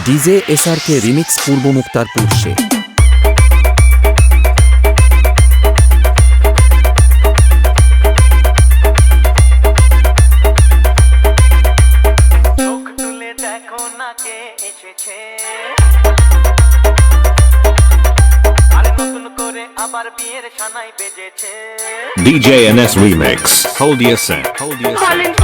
DJ SRK remix Purba Muktarpur say DJ NS Remix. Hold your set. Hold your set.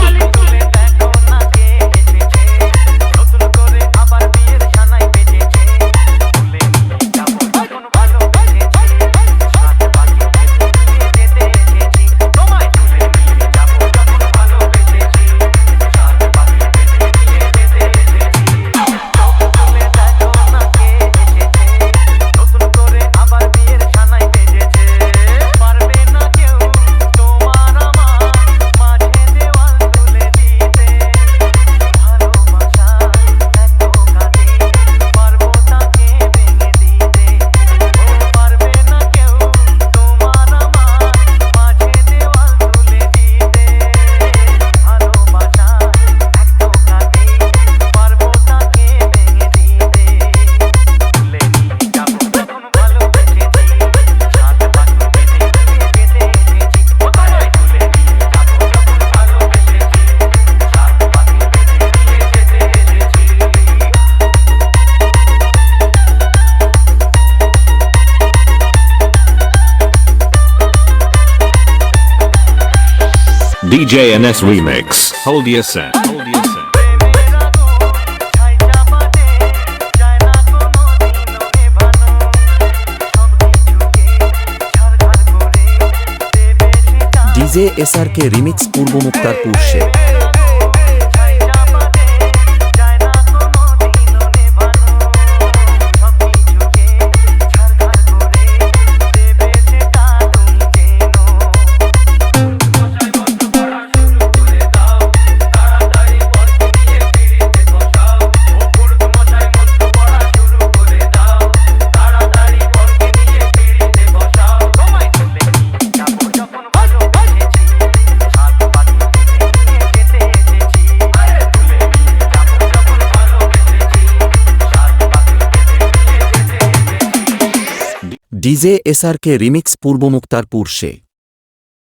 DJ NS Remix. Hold your set. Hold your set. DJ SRK remix Purba Muktarpur say DJ SRK remix Purba Muktarpur say